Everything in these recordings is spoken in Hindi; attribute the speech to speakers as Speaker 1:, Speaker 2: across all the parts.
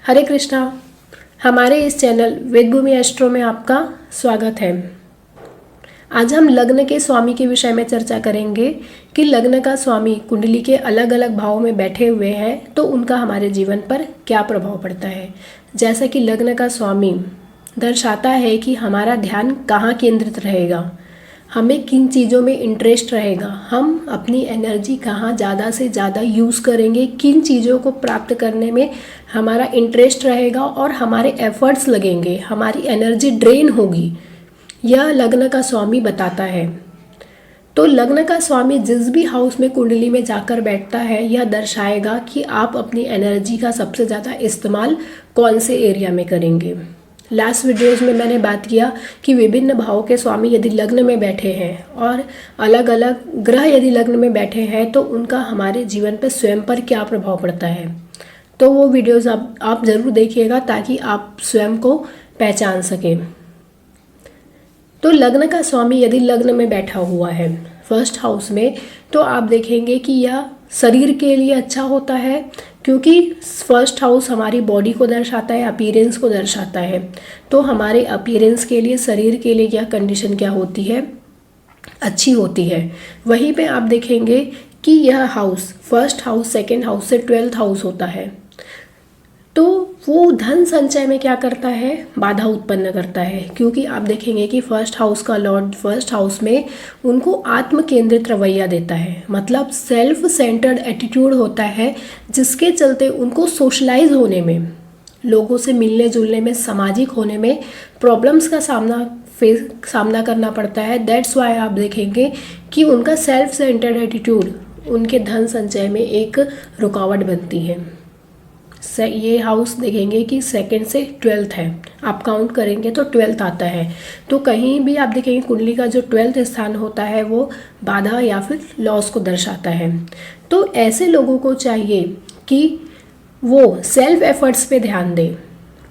Speaker 1: हरे कृष्णा। हमारे इस चैनल वेदभूमि एस्ट्रो में आपका स्वागत है। आज हम लग्न के स्वामी के विषय में चर्चा करेंगे कि लग्न का स्वामी कुंडली के अलग अलग भावों में बैठे हुए हैं तो उनका हमारे जीवन पर क्या प्रभाव पड़ता है। जैसा कि लग्न का स्वामी दर्शाता है कि हमारा ध्यान कहाँ केंद्रित रहेगा, हमें किन चीज़ों में इंटरेस्ट रहेगा, हम अपनी एनर्जी कहाँ ज़्यादा से ज़्यादा यूज़ करेंगे, किन चीज़ों को प्राप्त करने में हमारा इंटरेस्ट रहेगा और हमारे एफर्ट्स लगेंगे, हमारी एनर्जी ड्रेन होगी, यह लग्न का स्वामी बताता है। तो लग्न का स्वामी जिस भी हाउस में कुंडली में जाकर बैठता है यह दर्शाएगा कि आप अपनी एनर्जी का सबसे ज़्यादा इस्तेमाल कौन से एरिया में करेंगे। लास्ट वीडियोस में मैंने बात किया कि विभिन्न भावों के स्वामी यदि लग्न में बैठे हैं और अलग अलग ग्रह यदि लग्न में बैठे हैं तो उनका हमारे जीवन पर स्वयं पर क्या प्रभाव पड़ता है। तो वो वीडियोस आप ज़रूर देखिएगा ताकि आप स्वयं को पहचान सकें। तो लग्न का स्वामी यदि लग्न में बैठा हुआ है फर्स्ट हाउस में तो आप देखेंगे कि यह शरीर के लिए अच्छा होता है, क्योंकि फर्स्ट हाउस हमारी बॉडी को दर्शाता है, अपीयरेंस को दर्शाता है। तो हमारे अपीयरेंस के लिए, शरीर के लिए यह कंडीशन क्या होती है, अच्छी होती है। वहीं पे आप देखेंगे कि यह house first house second house से 12th हाउस होता है तो वो धन संचय में क्या करता है, बाधा उत्पन्न करता है। क्योंकि आप देखेंगे कि फर्स्ट हाउस का लॉर्ड फर्स्ट हाउस में उनको आत्म केंद्रित रवैया देता है, मतलब सेल्फ सेंटर्ड एटीट्यूड होता है, जिसके चलते उनको सोशलाइज होने में, लोगों से मिलने जुलने में, सामाजिक होने में प्रॉब्लम्स का सामना करना पड़ता है। दैट्स वाई आप देखेंगे कि उनका सेल्फ सेंटर्ड एटीट्यूड उनके धन संचय में एक रुकावट बनती है। ये हाउस देखेंगे कि सेकंड से 12th है, आप काउंट करेंगे तो 12th आता है। तो कहीं भी आप देखेंगे कुंडली का जो 12th स्थान होता है वो बाधा या फिर लॉस को दर्शाता है। तो ऐसे लोगों को चाहिए कि वो सेल्फ एफर्ट्स पे ध्यान दें,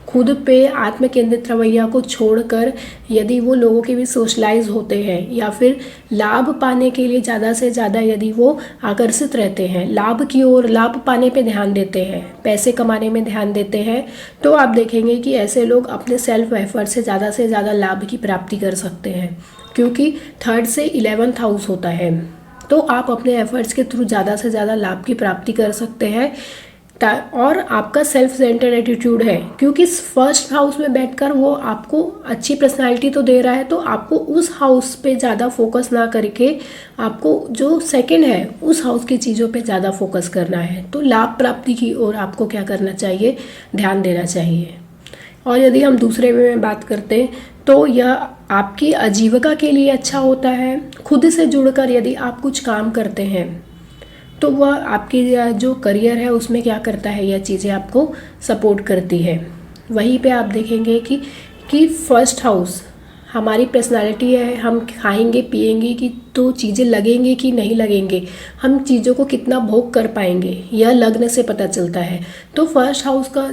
Speaker 1: खुद पे आत्म केंद्रित रवैया को छोड़कर यदि वो लोगों के भी सोशलाइज होते हैं या फिर लाभ पाने के लिए ज़्यादा से ज़्यादा यदि वो आकर्षित रहते हैं, लाभ की ओर, लाभ पाने पे ध्यान देते हैं, पैसे कमाने में ध्यान देते हैं, तो आप देखेंगे कि ऐसे लोग अपने सेल्फ एफर्ट से ज़्यादा लाभ की प्राप्ति कर सकते हैं। क्योंकि 3rd से 11th हाउस होता है तो आप अपने एफर्ट्स के थ्रू ज़्यादा से ज़्यादा लाभ की प्राप्ति कर सकते हैं। और आपका सेल्फ सेंटर्ड एटीट्यूड है, क्योंकि फर्स्ट हाउस में बैठकर वो आपको अच्छी पर्सनालिटी तो दे रहा है, तो आपको उस हाउस पे ज़्यादा फोकस ना करके आपको जो सेकंड है उस हाउस की चीज़ों पे ज़्यादा फोकस करना है। तो लाभ प्राप्ति की ओर आपको क्या करना चाहिए, ध्यान देना चाहिए। और यदि हम दूसरे वे में बात करते हैं तो यह आपकी आजीविका के लिए अच्छा होता है। खुद से जुड़कर यदि आप कुछ काम करते हैं तो वह आपकी जो करियर है उसमें क्या करता है, यह चीज़ें आपको सपोर्ट करती है। वहीं पे आप देखेंगे कि फर्स्ट हाउस हमारी पर्सनालिटी है, हम खाएंगे पिएंगे कि तो चीज़ें लगेंगे कि नहीं लगेंगे, हम चीज़ों को कितना भोग कर पाएंगे, यह लग्न से पता चलता है। तो फर्स्ट हाउस का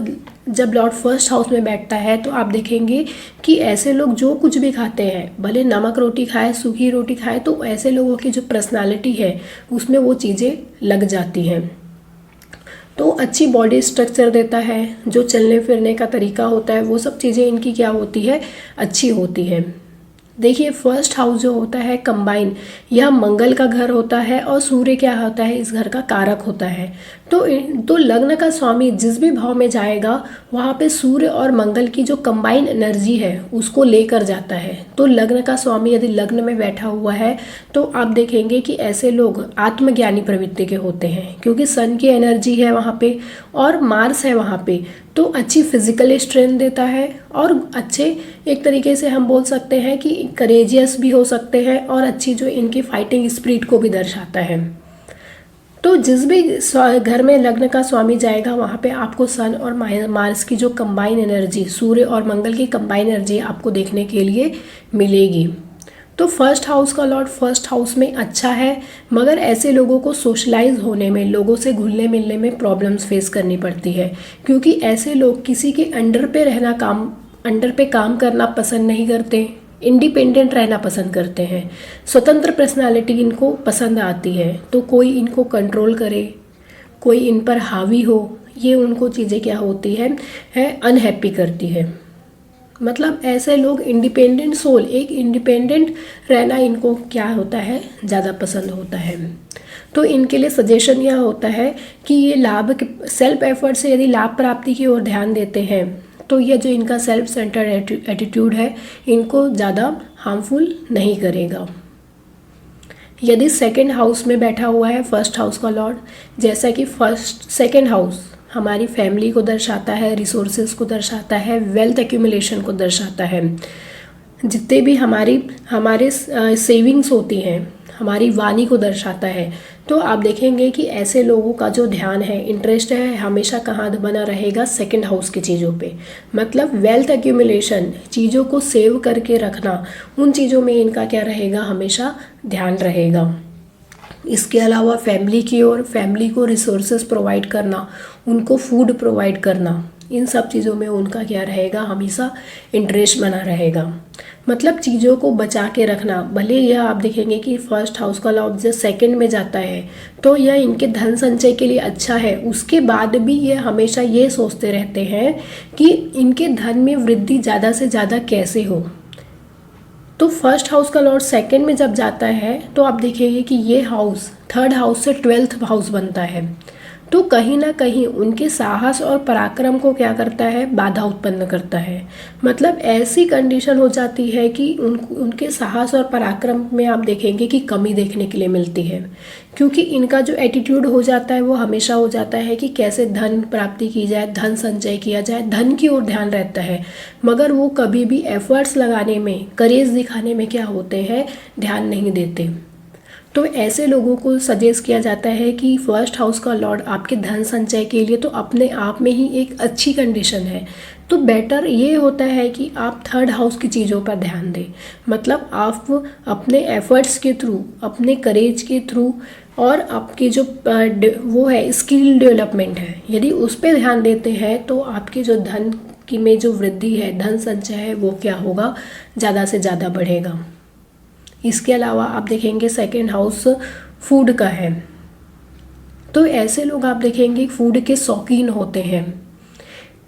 Speaker 1: जब लॉर्ड फर्स्ट हाउस में बैठता है तो आप देखेंगे कि ऐसे लोग जो कुछ भी खाते हैं, भले नमक रोटी खाए, सूखी रोटी खाए, तो ऐसे लोगों की जो पर्सनालिटी है उसमें वो चीज़ें लग जाती हैं। तो अच्छी बॉडी स्ट्रक्चर देता है, जो चलने फिरने का तरीका होता है वो सब चीज़ें इनकी क्या होती है, अच्छी होती है। देखिए फर्स्ट हाउस जो होता है कंबाइन, यह मंगल का घर होता है और सूर्य क्या होता है, इस घर का कारक होता है। तो लग्न का स्वामी जिस भी भाव में जाएगा वहाँ पे सूर्य और मंगल की जो कंबाइन एनर्जी है उसको लेकर जाता है। तो लग्न का स्वामी यदि लग्न में बैठा हुआ है तो आप देखेंगे कि ऐसे लोग आत्मज्ञानी प्रवृत्ति के होते हैं, क्योंकि सन की एनर्जी है वहाँ पे और मार्स है वहाँ पे, तो अच्छी फिजिकल स्ट्रेंथ देता है और अच्छे एक तरीके से हम बोल सकते हैं कि करेजियस भी हो सकते हैं और अच्छी जो इनकी फाइटिंग स्पिरिट को भी दर्शाता है। तो जिस भी घर में लग्न का स्वामी जाएगा वहाँ पे आपको सन और मार्स की जो कंबाइन एनर्जी, सूर्य और मंगल की कंबाइन एनर्जी आपको देखने के लिए मिलेगी। तो फर्स्ट हाउस का लॉर्ड फर्स्ट हाउस में अच्छा है, मगर ऐसे लोगों को सोशलाइज होने में, लोगों से घुलने मिलने में प्रॉब्लम्स फेस करनी पड़ती है, क्योंकि ऐसे लोग किसी के अंडर पे काम करना पसंद नहीं करते, इंडिपेंडेंट रहना पसंद करते हैं, स्वतंत्र पर्सनालिटी इनको पसंद आती है। तो कोई इनको कंट्रोल करे, कोई इन पर हावी हो, ये उनको चीज़ें क्या होती है अनहैप्पी करती है। मतलब ऐसे लोग इंडिपेंडेंट सोल, एक इंडिपेंडेंट रहना इनको क्या होता है, ज़्यादा पसंद होता है। तो इनके लिए सजेशन यह होता है कि ये लाभ सेल्फ एफर्ट से यदि लाभ प्राप्ति की ओर ध्यान देते हैं तो ये जो इनका सेल्फ सेंटर्ड एटीट्यूड है इनको ज़्यादा हार्मफुल नहीं करेगा। यदि सेकंड हाउस में बैठा हुआ है फर्स्ट हाउस का लॉर्ड, जैसा कि सेकंड हाउस हमारी फैमिली को दर्शाता है, रिसोर्सेज को दर्शाता है, वेल्थ एक्यूमुलेशन को दर्शाता है, जितने भी हमारे सेविंग्स होती हैं, हमारी वाणी को दर्शाता है। तो आप देखेंगे कि ऐसे लोगों का जो ध्यान है, इंटरेस्ट है, हमेशा कहाँ बना रहेगा, सेकंड हाउस की चीज़ों पे। मतलब वेल्थ एक्यूमुलेशन, चीज़ों को सेव करके रखना, उन चीज़ों में इनका क्या रहेगा, हमेशा ध्यान रहेगा। इसके अलावा फैमिली की ओर, फैमिली को रिसोर्सेज प्रोवाइड करना, उनको फूड प्रोवाइड करना, इन सब चीज़ों में उनका क्या रहेगा, हमेशा इंटरेस्ट बना रहेगा। मतलब चीज़ों को बचा के रखना। भले यह आप देखेंगे कि फर्स्ट हाउस का लॉर्ड जब सेकंड में जाता है तो यह इनके धन संचय के लिए अच्छा है, उसके बाद भी ये हमेशा ये सोचते रहते हैं कि इनके धन में वृद्धि ज़्यादा से ज़्यादा कैसे हो। तो फर्स्ट हाउस का लॉर्ड सेकंड में जब जाता है तो आप देखेंगे कि ये हाउस थर्ड हाउस से 12th हाउस बनता है। तो कहीं ना कहीं उनके साहस और पराक्रम को क्या करता है, बाधा उत्पन्न करता है। मतलब ऐसी कंडीशन हो जाती है कि उनके साहस और पराक्रम में आप देखेंगे कि कमी देखने के लिए मिलती है, क्योंकि इनका जो एटीट्यूड हो जाता है वो हमेशा हो जाता है कि कैसे धन प्राप्ति की जाए, धन संचय किया जाए, धन की ओर ध्यान रहता है। मगर वो कभी भी एफर्ट्स लगाने में, करेज दिखाने में क्या होते हैं, ध्यान नहीं देते। तो ऐसे लोगों को सजेस्ट किया जाता है कि फर्स्ट हाउस का लॉर्ड आपके धन संचय के लिए तो अपने आप में ही एक अच्छी कंडीशन है। तो बेटर ये होता है कि आप थर्ड हाउस की चीज़ों पर ध्यान दें। मतलब आप अपने एफर्ट्स के थ्रू, अपने करेज के थ्रू और आपकी जो वो है स्किल डेवलपमेंट है, यदि उस पर ध्यान देते हैं तो आपके जो धन की में जो वृद्धि है, धन संचय है, वो क्या होगा, ज़्यादा से ज़्यादा बढ़ेगा। इसके अलावा आप देखेंगे सेकंड हाउस फूड का है, तो ऐसे लोग आप देखेंगे फूड के शौकीन होते हैं।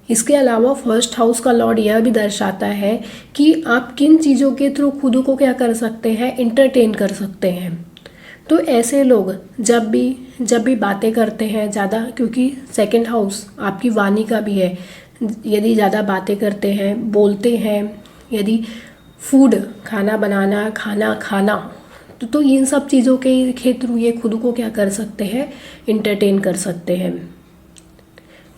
Speaker 1: इसके अलावा फर्स्ट हाउस का लॉर्ड यह भी दर्शाता है कि आप किन चीज़ों के थ्रू खुद को क्या कर सकते हैं, एंटरटेन कर सकते हैं। तो ऐसे लोग जब भी बातें करते हैं ज़्यादा, क्योंकि सेकंड हाउस आपकी वाणी का भी है, यदि ज़्यादा बातें करते हैं, बोलते हैं, यदि फूड खाना बनाना, खाना खाना, तो इन सब चीज़ों के थ्रू ये खुद को क्या कर सकते हैं, इंटरटेन कर सकते हैं।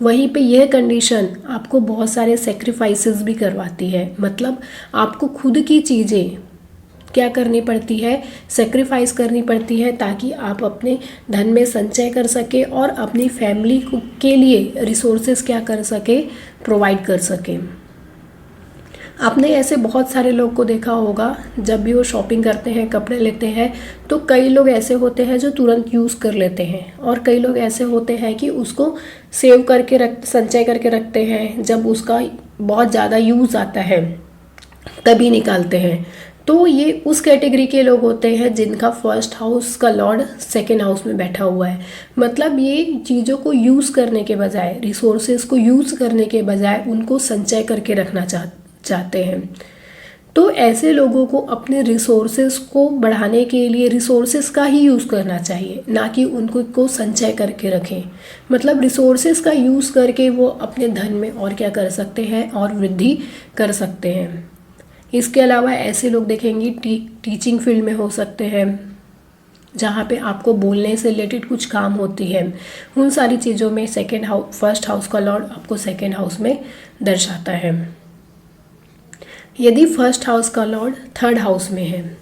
Speaker 1: वहीं पे यह कंडीशन आपको बहुत सारे सेक्रीफाइसेस भी करवाती है। मतलब आपको खुद की चीज़ें क्या करनी पड़ती है, सेक्रीफाइस करनी पड़ती है, ताकि आप अपने धन में संचय कर सके और अपनी फैमिली के लिए रिसोर्सेज क्या कर सके, प्रोवाइड कर सके। आपने ऐसे बहुत सारे लोग को देखा होगा, जब भी वो शॉपिंग करते हैं, कपड़े लेते हैं, तो कई लोग ऐसे होते हैं जो तुरंत यूज़ कर लेते हैं, और कई लोग ऐसे होते हैं कि उसको सेव करके संचय करके रखते हैं, जब उसका बहुत ज़्यादा यूज़ आता है तभी निकालते हैं। तो ये उस कैटेगरी के लोग होते हैं जिनका फर्स्ट हाउस का लॉर्ड सेकेंड हाउस में बैठा हुआ है। मतलब ये चीज़ों को यूज़ करने के बजाय, रिसोर्सेज को यूज़ करने के बजाय उनको संचय करके रखना चाहते हैं। तो ऐसे लोगों को अपने रिसोर्सेज को बढ़ाने के लिए रिसोर्सेज का ही यूज़ करना चाहिए, ना कि उनको संचय करके रखें। मतलब रिसोर्सेज का यूज़ करके वो अपने धन में और क्या कर सकते हैं, और वृद्धि कर सकते हैं। इसके अलावा ऐसे लोग देखेंगे टीचिंग फील्ड में हो सकते हैं, जहाँ पे आपको बोलने से रिलेटेड कुछ काम होती है। उन सारी चीज़ों में फर्स्ट हाउस का लॉर्ड आपको सेकेंड हाउस में दर्शाता है। यदि फर्स्ट हाउस का लॉर्ड थर्ड हाउस में है,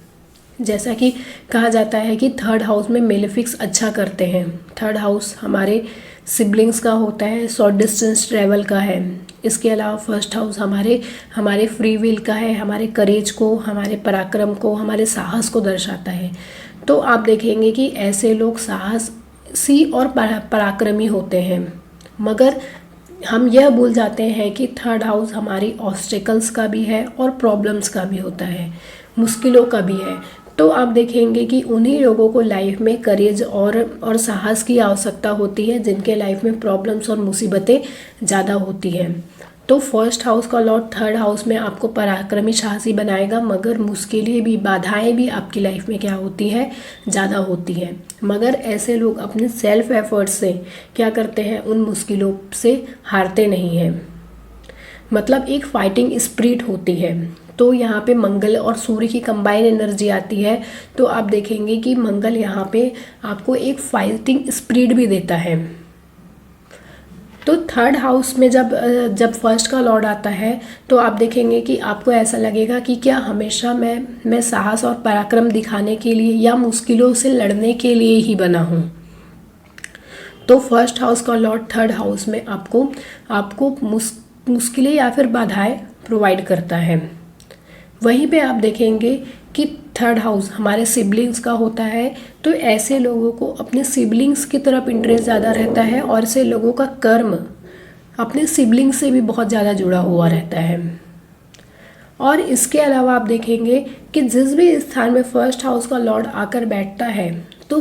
Speaker 1: जैसा कि कहा जाता है कि थर्ड हाउस में मेलेफिक्स अच्छा करते हैं। थर्ड हाउस हमारे सिबलिंग्स का होता है, शॉर्ट डिस्टेंस ट्रैवल का है। इसके अलावा फर्स्ट हाउस हमारे फ्री विल का है, हमारे करेज को, हमारे पराक्रम को, हमारे साहस को दर्शाता है। तो आप देखेंगे कि ऐसे लोग साहसी और पराक्रमी होते हैं। मगर हम यह भूल जाते हैं कि थर्ड हाउस हमारी ऑब्स्टेकल्स का भी है और प्रॉब्लम्स का भी होता है, मुश्किलों का भी है। तो आप देखेंगे कि उन्हीं लोगों को लाइफ में करेज और साहस की आवश्यकता होती है, जिनके लाइफ में प्रॉब्लम्स और मुसीबतें ज़्यादा होती हैं। तो फर्स्ट हाउस का लॉर्ड थर्ड हाउस में आपको पराक्रमी साहसी बनाएगा, मगर मुश्किलें भी, बाधाएं भी आपकी लाइफ में क्या होती है, ज़्यादा होती हैं। मगर ऐसे लोग अपने सेल्फ एफर्ट से क्या करते हैं, उन मुश्किलों से हारते नहीं हैं। मतलब एक फाइटिंग स्पिरिट होती है। तो यहाँ पे मंगल और सूर्य की कंबाइन एनर्जी आती है, तो आप देखेंगे कि मंगल यहाँ पे आपको एक फाइटिंग स्पिरिट भी देता है। तो थर्ड हाउस में जब फर्स्ट का लॉर्ड आता है, तो आप देखेंगे कि आपको ऐसा लगेगा कि क्या हमेशा मैं साहस और पराक्रम दिखाने के लिए या मुश्किलों से लड़ने के लिए ही बना हूँ। तो फर्स्ट हाउस का लॉर्ड थर्ड हाउस में आपको मुश्किलें या फिर बाधाएं प्रोवाइड करता है। वहीं पे आप देखेंगे कि थर्ड हाउस हमारे सिबलिंग्स का होता है, तो ऐसे लोगों को अपने सिबलिंग्स की तरफ इंटरेस्ट ज़्यादा रहता है और ऐसे लोगों का कर्म अपने सिबलिंग्स से भी बहुत ज़्यादा जुड़ा हुआ रहता है। और इसके अलावा आप देखेंगे कि जिस भी स्थान में फर्स्ट हाउस का लॉर्ड आकर बैठता है, तो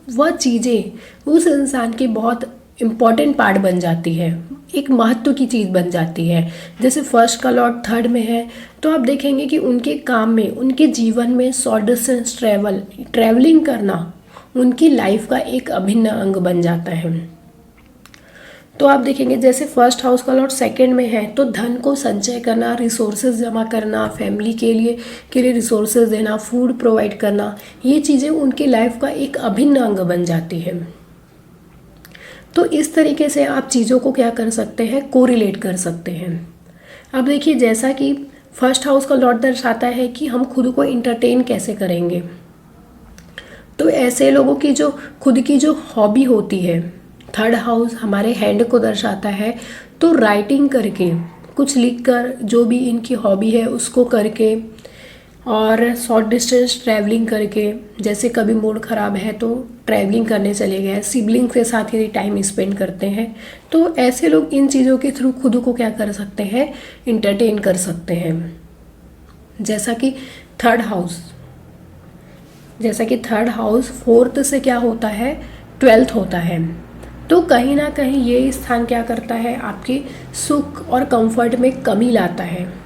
Speaker 1: वह चीज़ें उस इंसान की बहुत इम्पॉर्टेंट पार्ट बन जाती है, एक महत्व की चीज़ बन जाती है। जैसे फर्स्ट का लॉर्ड थर्ड में है, तो आप देखेंगे कि उनके काम में, उनके जीवन में शॉर्ट डिस्टेंस ट्रैवलिंग करना उनकी लाइफ का एक अभिन्न अंग बन जाता है। तो आप देखेंगे जैसे फर्स्ट हाउस का लॉर्ड सेकंड में है, तो धन को संचय करना, रिसोर्सेज जमा करना, फैमिली के लिए रिसोर्सेज देना, फूड प्रोवाइड करना, ये चीज़ें उनकी लाइफ का एक अभिन्न अंग बन जाती है। तो इस तरीके से आप चीज़ों को क्या कर सकते हैं, कोरिलेट कर सकते हैं। अब देखिए, जैसा कि फर्स्ट हाउस का लॉर्ड दर्शाता है कि हम खुद को इंटरटेन कैसे करेंगे, तो ऐसे लोगों की जो खुद की जो हॉबी होती है, थर्ड हाउस हमारे हैंड को दर्शाता है, तो राइटिंग करके, कुछ लिखकर, जो भी इनकी हॉबी है उसको करके, और शॉर्ट डिस्टेंस ट्रैवलिंग करके, जैसे कभी मूड ख़राब है तो ट्रैवलिंग करने चले गए, सिबलिंग के साथ यदि टाइम स्पेंड करते हैं, तो ऐसे लोग इन चीज़ों के थ्रू खुद को क्या कर सकते हैं, इंटरटेन कर सकते हैं। जैसा कि थर्ड हाउस फोर्थ से क्या होता है, 12th होता है। तो कहीं ना कहीं ये स्थान क्या करता है, आपके सुख और कंफर्ट में कमी लाता है,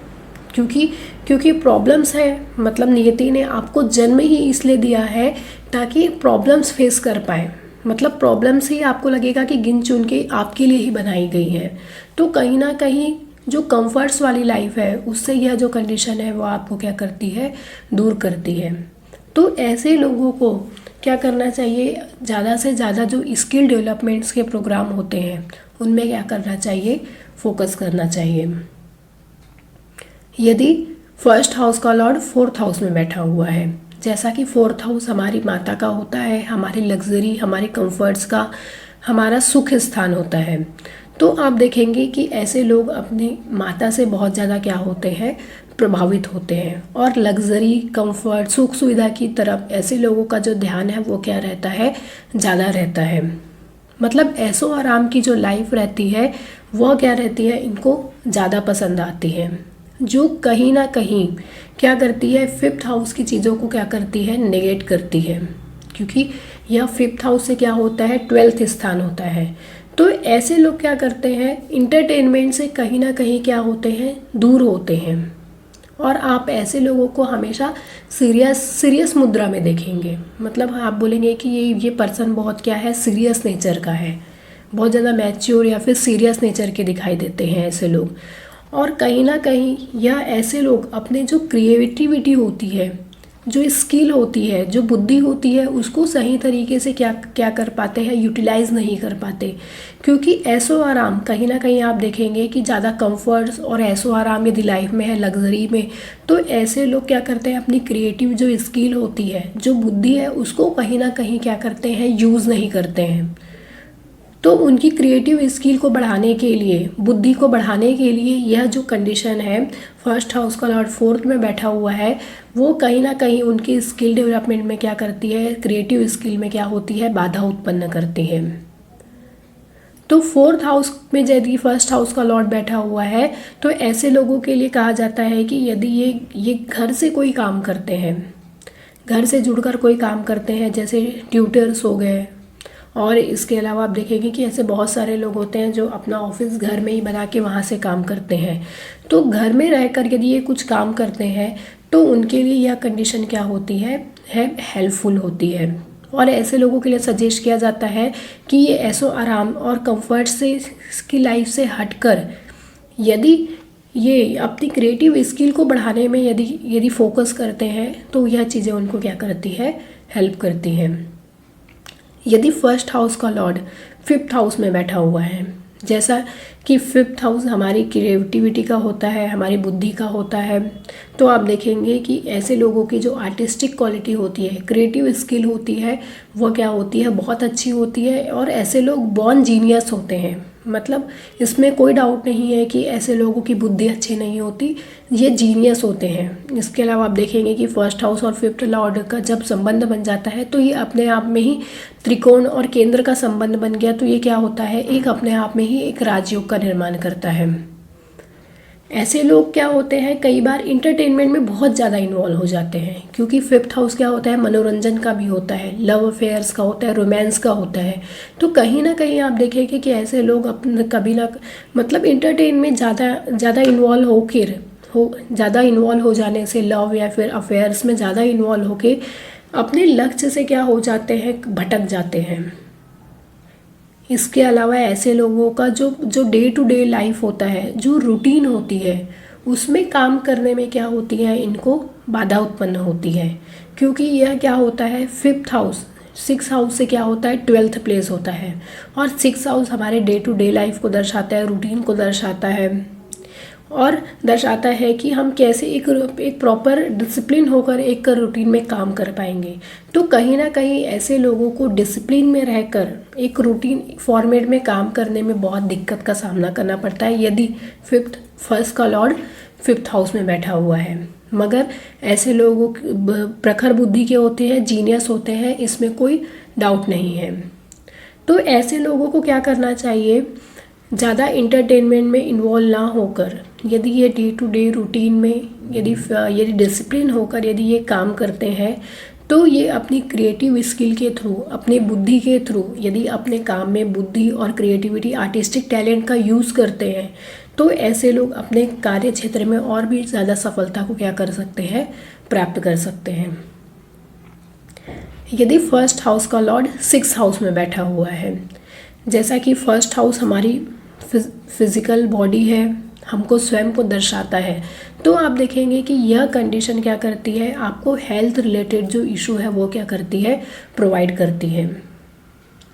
Speaker 1: क्योंकि प्रॉब्लम्स है, मतलब नियति ने आपको जन्म ही इसलिए दिया है ताकि प्रॉब्लम्स फेस कर पाए। मतलब प्रॉब्लम्स ही आपको लगेगा कि गिन चुन के आपके लिए ही बनाई गई है। तो कहीं ना कहीं जो कंफर्ट्स वाली लाइफ है, उससे यह जो कंडीशन है वो आपको क्या करती है, दूर करती है। तो ऐसे लोगों को क्या करना चाहिए, ज़्यादा से ज़्यादा जो स्किल डेवलपमेंट्स के प्रोग्राम होते हैं उनमें क्या करना चाहिए, फोकस करना चाहिए। यदि फर्स्ट हाउस का लॉर्ड फोर्थ हाउस में बैठा हुआ है, जैसा कि फोर्थ हाउस हमारी माता का होता है, हमारी लग्जरी, हमारे कंफर्ट्स का, हमारा सुख स्थान होता है, तो आप देखेंगे कि ऐसे लोग अपने माता से बहुत ज़्यादा क्या होते हैं, प्रभावित होते हैं, और लग्जरी, कंफर्ट, सुख सुविधा की तरफ ऐसे लोगों का जो ध्यान है वो क्या रहता है, ज़्यादा रहता है। मतलब ऐशो आराम की जो लाइफ रहती है वह क्या रहती है, इनको ज़्यादा पसंद आती है, जो कहीं ना कहीं क्या करती है, फिफ्थ हाउस की चीज़ों को क्या करती है, नेगेट करती है, क्योंकि यह फिफ्थ हाउस से क्या होता है, 12th स्थान होता है। तो ऐसे लोग क्या करते हैं, इंटरटेनमेंट से कहीं ना कहीं क्या होते हैं, दूर होते हैं, और आप ऐसे लोगों को हमेशा सीरियस मुद्रा में देखेंगे। मतलब आप बोलेंगे कि ये पर्सन बहुत क्या है, सीरियस नेचर का है, बहुत ज़्यादा मैच्योर या फिर सीरियस नेचर के दिखाई देते हैं ऐसे लोग। और कहीं ना कहीं यह ऐसे लोग अपने जो क्रिएटिविटी होती है, जो स्किल होती है, जो बुद्धि होती है, उसको सही तरीके से क्या कर पाते हैं, यूटिलाइज नहीं कर पाते, क्योंकि ऐशो आराम कहीं ना कहीं आप देखेंगे कि ज़्यादा कंफर्ट्स और ऐशो आराम यदि लाइफ में है, लग्जरी में, तो ऐसे लोग क्या करते हैं, अपनी क्रिएटिव जो स्किल होती है, जो बुद्धि है, उसको कहीं ना कहीं क्या करते हैं, यूज़ नहीं करते हैं। तो उनकी क्रिएटिव स्किल को बढ़ाने के लिए, बुद्धि को बढ़ाने के लिए, यह जो कंडीशन है, फर्स्ट हाउस का लॉर्ड फोर्थ में बैठा हुआ है, वो कहीं ना कहीं उनकी स्किल डेवलपमेंट में क्या करती है, क्रिएटिव स्किल में क्या होती है, बाधा उत्पन्न करती है। तो फोर्थ हाउस में यदि फर्स्ट हाउस का लॉर्ड बैठा हुआ है, तो ऐसे लोगों के लिए कहा जाता है कि यदि ये घर से कोई काम करते हैं, घर से जुड़कर कोई काम करते हैं, जैसे ट्यूटर्स हो गए, और इसके अलावा आप देखेंगे कि ऐसे बहुत सारे लोग होते हैं जो अपना ऑफिस घर में ही बना के वहाँ से काम करते हैं। तो घर में रहकर यदि ये कुछ काम करते हैं तो उनके लिए यह कंडीशन क्या होती है हेल्पफुल होती है। और ऐसे लोगों के लिए सजेस्ट किया जाता है कि ये ऐसो आराम और कंफर्ट से की लाइफ से हटकर यदि ये अपनी क्रिएटिव स्किल को बढ़ाने में यदि फोकस करते हैं तो यह चीज़ें उनको क्या करती है, हेल्प करती हैं। यदि फर्स्ट हाउस का लॉर्ड 5th हाउस में बैठा हुआ है, जैसा कि 5th हाउस हमारी क्रिएटिविटी का होता है, हमारी बुद्धि का होता है, तो आप देखेंगे कि ऐसे लोगों की जो आर्टिस्टिक क्वालिटी होती है, क्रिएटिव स्किल होती है, वो क्या होती है, बहुत अच्छी होती है। और ऐसे लोग बॉर्न जीनियस होते हैं, मतलब इसमें कोई डाउट नहीं है कि ऐसे लोगों की बुद्धि अच्छी नहीं होती, ये जीनियस होते हैं। इसके अलावा आप देखेंगे कि फर्स्ट हाउस और 5th लॉर्ड का जब संबंध बन जाता है तो ये अपने आप में ही त्रिकोण और केंद्र का संबंध बन गया, तो ये क्या होता है, एक अपने आप में ही एक राजयोग का निर्माण करता है। ऐसे लोग क्या होते हैं, कई बार इंटरटेनमेंट में बहुत ज़्यादा इन्वॉल्व हो जाते हैं, क्योंकि 5th हाउस क्या होता है, मनोरंजन का भी होता है, लव अफेयर्स का होता है, रोमांस का होता है। तो कहीं ना कहीं आप देखेंगे कि ऐसे लोग अपने कभी ना मतलब इंटरटेन में ज़्यादा इन्वॉल्व हो जाने से, लव या फिर अफेयर्स में ज़्यादा इन्वॉल्व होके अपने लक्ष्य से क्या हो जाते हैं, भटक जाते हैं। इसके अलावा ऐसे लोगों का जो डे टू डे लाइफ होता है, जो रूटीन होती है, उसमें काम करने में क्या होती है, इनको बाधा उत्पन्न होती है, क्योंकि यह क्या होता है, 5th हाउस 6th हाउस से क्या होता है, 12th प्लेस होता है। और 6th हाउस हमारे डे टू डे लाइफ को दर्शाता है, रूटीन को दर्शाता है, और दर्शाता है कि हम कैसे एक प्रॉपर डिसिप्लिन होकर एक रूटीन में काम कर पाएंगे। तो कहीं ना कहीं ऐसे लोगों को डिसिप्लिन में रहकर एक रूटीन फॉर्मेट में काम करने में बहुत दिक्कत का सामना करना पड़ता है, यदि फर्स्ट का लॉर्ड 5th हाउस में बैठा हुआ है। मगर ऐसे लोगों प्रखर बुद्धि के होते हैं, जीनियस होते हैं, इसमें कोई डाउट नहीं है। तो ऐसे लोगों को क्या करना चाहिए, ज़्यादा इंटरटेनमेंट में इन्वॉल्व ना होकर, यदि ये डे टू डे रूटीन में यदि डिसिप्लिन होकर यदि ये काम करते हैं, तो ये अपनी क्रिएटिव स्किल के थ्रू, अपनी बुद्धि के थ्रू, यदि अपने काम में बुद्धि और क्रिएटिविटी, आर्टिस्टिक टैलेंट का यूज़ करते हैं, तो ऐसे लोग अपने कार्य क्षेत्र में और भी ज़्यादा सफलता को क्या कर सकते हैं, प्राप्त कर सकते हैं। यदि फर्स्ट हाउस का लॉर्ड 6th हाउस में बैठा हुआ है, जैसा कि फर्स्ट हाउस हमारी फिजिकल बॉडी है, हमको स्वयं को दर्शाता है, तो आप देखेंगे कि यह कंडीशन क्या करती है, आपको हेल्थ रिलेटेड जो इशू है वो क्या करती है, प्रोवाइड करती है।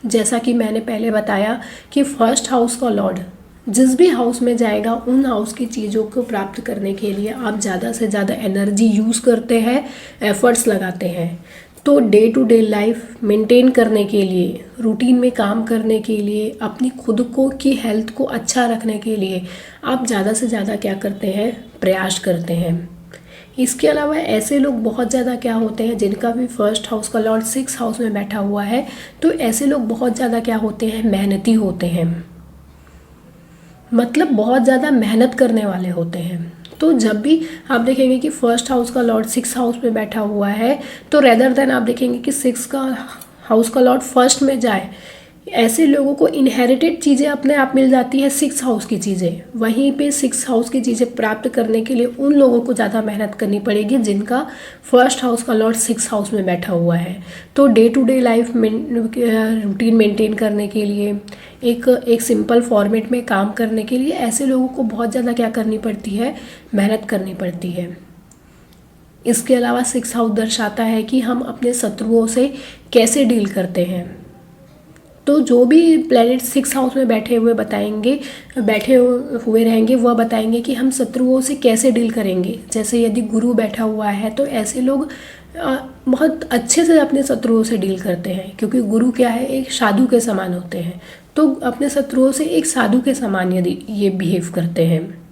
Speaker 1: जैसा कि मैंने पहले बताया कि फर्स्ट हाउस का लॉर्ड जिस भी हाउस में जाएगा, उन हाउस की चीज़ों को प्राप्त करने के लिए आप ज़्यादा से ज़्यादा एनर्जी यूज़ करते हैं, एफर्ट्स लगाते हैं। तो day to day life maintain करने के लिए, रूटीन में काम करने के लिए, अपनी खुद को की हेल्थ को अच्छा रखने के लिए आप ज़्यादा से ज़्यादा क्या करते हैं, प्रयास करते हैं। इसके अलावा ऐसे लोग बहुत ज़्यादा क्या होते हैं, जिनका भी फर्स्ट हाउस का लॉर्ड 6th हाउस में बैठा हुआ है, तो ऐसे लोग बहुत ज़्यादा क्या होते हैं, मेहनती होते हैं, मतलब बहुत ज़्यादा मेहनत करने वाले होते हैं। तो जब भी आप देखेंगे कि फर्स्ट हाउस का लॉर्ड 6th हाउस में बैठा हुआ है, तो रेदर देन आप देखेंगे कि 6th का हाउस का लॉर्ड फर्स्ट में जाए, ऐसे लोगों को इनहेरिटेड चीज़ें अपने आप मिल जाती है, 6th हाउस की चीज़ें। वहीं पे 6th हाउस की चीज़ें प्राप्त करने के लिए उन लोगों को ज़्यादा मेहनत करनी पड़ेगी जिनका फर्स्ट हाउस का लॉर्ड 6th हाउस में बैठा हुआ है। तो day to day life routine maintain करने के लिए, एक सिंपल फॉर्मेट में काम करने के लिए ऐसे लोगों को बहुत ज़्यादा क्या करनी पड़ती है, मेहनत करनी पड़ती है। इसके अलावा 6th हाउस दर्शाता है कि हम अपने शत्रुओं से कैसे डील करते हैं। तो जो भी प्लैनेट 6th हाउस में बैठे हुए रहेंगे, वह बताएंगे कि हम शत्रुओं से कैसे डील करेंगे। जैसे यदि गुरु बैठा हुआ है, तो ऐसे लोग बहुत अच्छे से अपने शत्रुओं से डील करते हैं, क्योंकि गुरु क्या है, एक साधु के समान होते हैं। तो अपने शत्रुओं से एक साधु के समान यदि ये बिहेव करते हैं।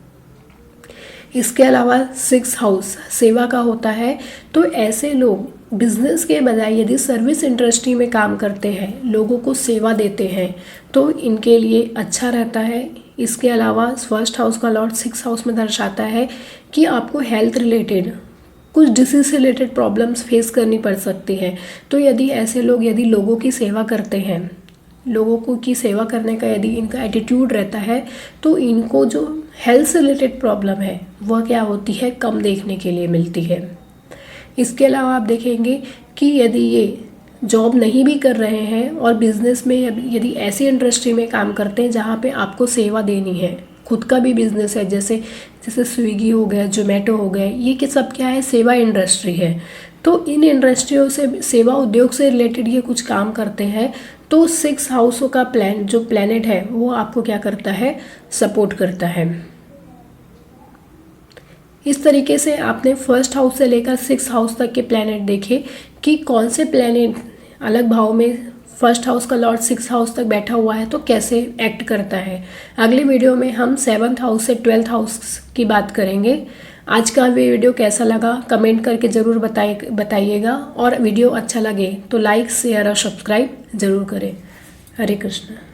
Speaker 1: इसके अलावा 6th हाउस सेवा का होता है, तो ऐसे लोग बिजनेस के बजाय यदि सर्विस इंडस्ट्री में काम करते हैं, लोगों को सेवा देते हैं, तो इनके लिए अच्छा रहता है। इसके अलावा फर्स्ट हाउस का लॉर्ड 6th हाउस में दर्शाता है कि आपको हेल्थ रिलेटेड कुछ डिसीज से रिलेटेड प्रॉब्लम्स फेस करनी पड़ सकती है। तो यदि ऐसे लोग यदि लोगों की सेवा करते हैं, लोगों को की सेवा करने का यदि इनका एटीट्यूड रहता है, तो इनको जो हेल्थ से रिलेटेड प्रॉब्लम है वह क्या होती है, कम देखने के लिए मिलती है। इसके अलावा आप देखेंगे कि यदि ये जॉब नहीं भी कर रहे हैं और बिजनेस में यदि ऐसी इंडस्ट्री में काम करते हैं जहाँ पे आपको सेवा देनी है, खुद का भी बिजनेस है, जैसे स्विगी हो गया, जोमेटो हो गए, ये कि सब क्या है, सेवा इंडस्ट्री है। तो इन इंडस्ट्रियों से, सेवा उद्योग से रिलेटेड ये कुछ काम करते हैं, तो 6 हाउसों का जो प्लैनेट है वो आपको क्या करता है, सपोर्ट करता है। इस तरीके से आपने फर्स्ट हाउस से लेकर 6 हाउस तक के प्लैनेट देखे कि कौन से प्लैनेट अलग भाव में, फर्स्ट हाउस का लॉर्ड 6 हाउस तक बैठा हुआ है तो कैसे एक्ट करता है। अगले वीडियो में हम 7th हाउस से 12th हाउस की बात करेंगे। आज का वीडियो कैसा लगा कमेंट करके ज़रूर बताइएगा, और वीडियो अच्छा लगे तो लाइक, शेयर और सब्सक्राइब ज़रूर करें। हरे कृष्ण।